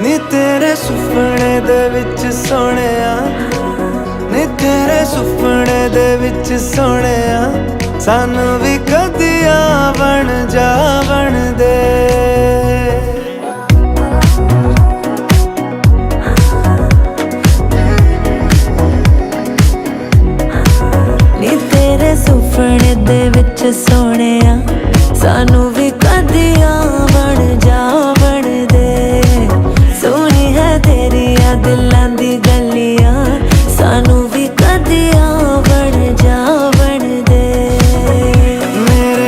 नी तेरे सुपने दे विच सोहणिया, नी तेरे सुपने दे विच सोहणिया, सानू भी कदी आवण जावण दे। नी तेरे सुपने दे विच सोहणिया, सानू